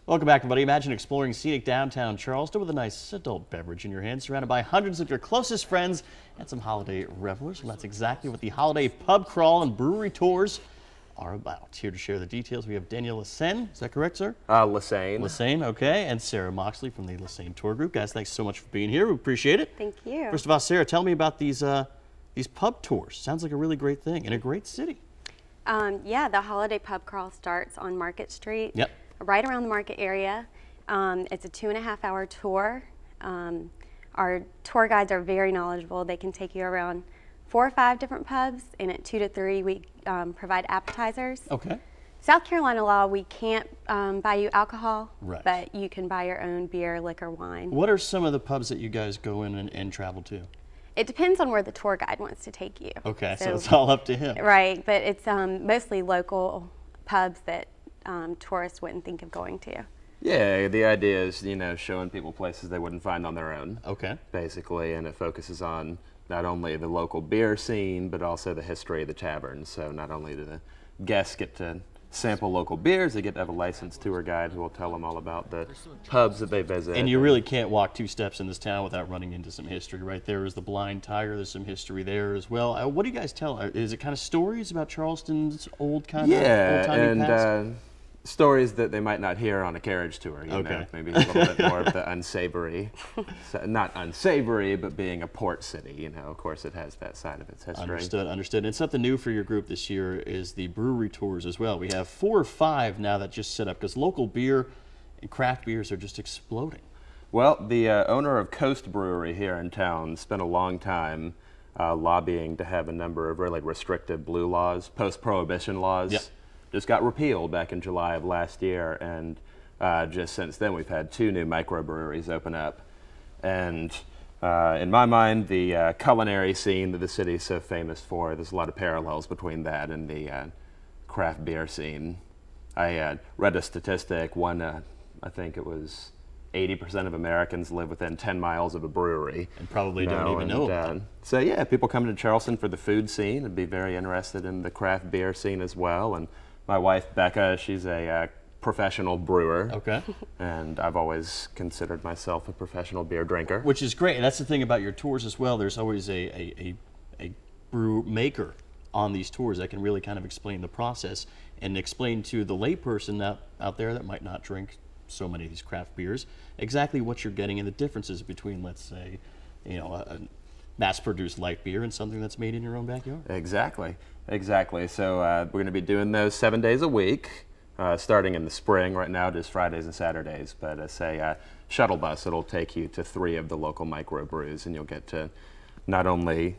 Welcome back, everybody. Imagine exploring scenic downtown Charleston with a nice adult beverage in your hand, surrounded by hundreds of your closest friends and some holiday revelers. And that's exactly what the holiday pub crawl and brewery tours are about. Here to share the details, we have Daniel Lassane. Is that correct, sir? Lassane. Lassane, okay. And Sarah Moxley from the Lassane Tour Group. Guys, thanks so much for being here. We appreciate it. Thank you. First of all, Sarah, tell me about these pub tours. Sounds like a really great thing in a great city. Yeah, the holiday pub crawl starts on Market Street. Yep. Right around the market area. It's a 2.5-hour tour. Our tour guides are very knowledgeable. They can take you around 4 or 5 different pubs, and at 2 to 3 we provide appetizers. Okay. South Carolina law, we can't buy you alcohol, right, but you can buy your own beer, liquor, wine. What are some of the pubs that you guys go in and travel to? It depends on where the tour guide wants to take you. Okay, so it's all up to him. Right, but it's mostly local pubs that tourists wouldn't think of going to. Yeah, the idea is, showing people places they wouldn't find on their own. Okay. Basically, and it focuses on not only the local beer scene, but also the history of the tavern. So not only do the guests get to sample local beers, they get to have a licensed tour guide who will tell them all about the pubs that they visit. And you really can't walk 2 steps in this town without running into some history. Right there is the Blind Tiger. There's some history there as well. What do you guys tell? Is it kind of stories about Charleston's old kind of old-timey past? Stories that they might not hear on a carriage tour, you know, maybe a little bit more of the unsavory, not unsavory, but being a port city, of course it has that side of its history. Understood, understood. And something new for your group this year is the brewery tours as well. We have 4 or 5 now that just set up because local beer and craft beers are just exploding. Well, the owner of Coast Brewery here in town spent a long time lobbying to have a number of really restrictive blue laws, post-prohibition laws. Yep. Just got repealed back in July of last year, and just since then we've had 2 new microbreweries open up. And in my mind, the culinary scene that the city is so famous for, there's a lot of parallels between that and the craft beer scene. I read a statistic, I think it was 80% of Americans live within 10 miles of a brewery. And probably don't even know about it. So yeah, people come to Charleston for the food scene and be very interested in the craft beer scene as well. And my wife, Becca, she's a professional brewer. Okay. And I've always considered myself a professional beer drinker. Which is great. And that's the thing about your tours as well. There's always a brew maker on these tours that can really kind of explain the process and explain to the layperson out there that might not drink so many of these craft beers exactly what you're getting and the differences between, let's say, a mass-produced light beer and something that's made in your own backyard. Exactly. Exactly. So we're going to be doing those 7 days a week, starting in the spring. Right now, just Fridays and Saturdays. But as a shuttle bus, it'll take you to 3 of the local microbrews, and you'll get to not only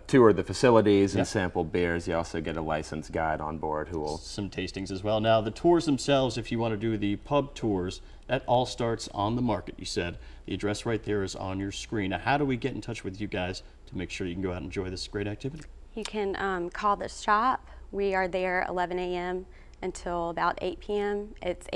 tour the facilities and sample beers, you also get a licensed guide on board who will... Some tastings as well. Now, the tours themselves, if you want to do the pub tours, that all starts on the market, you said. The address right there is on your screen. Now, how do we get in touch with you guys to make sure you can go out and enjoy this great activity? You can call the shop. We are there 11 a.m. until about 8 p.m. It's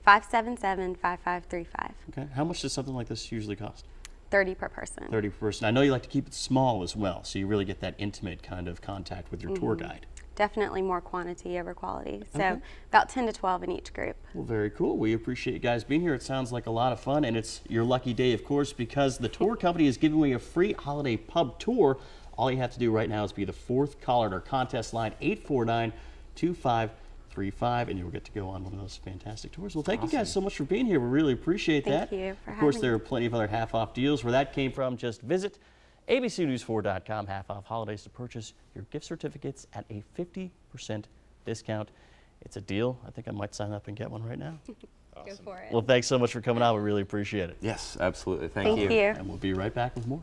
843-577-5535. Okay. How much does something like this usually cost? $30 per person. 30 per person. I know you like to keep it small as well, so you really get that intimate kind of contact with your tour guide. Definitely more quantity over quality. So about 10 to 12 in each group. Well, very cool. We appreciate you guys being here. It sounds like a lot of fun, and it's your lucky day, of course, because the tour company is giving away a free holiday pub tour. All you have to do right now is be the 4th caller at our contest line, 849-2535, and you'll get to go on one of those fantastic tours. Well, thank you guys so much for being here. We really appreciate that. Thank you for having me. Of course, there are plenty of other half-off deals. Where that came from, just visit abcnews4.com, half-off holidays to purchase your gift certificates at a 50% discount. It's a deal. I think I might sign up and get one right now. Go for it. Well, thanks so much for coming out. We really appreciate it. Yes, absolutely. Thank you. Thank you. And we'll be right back with more.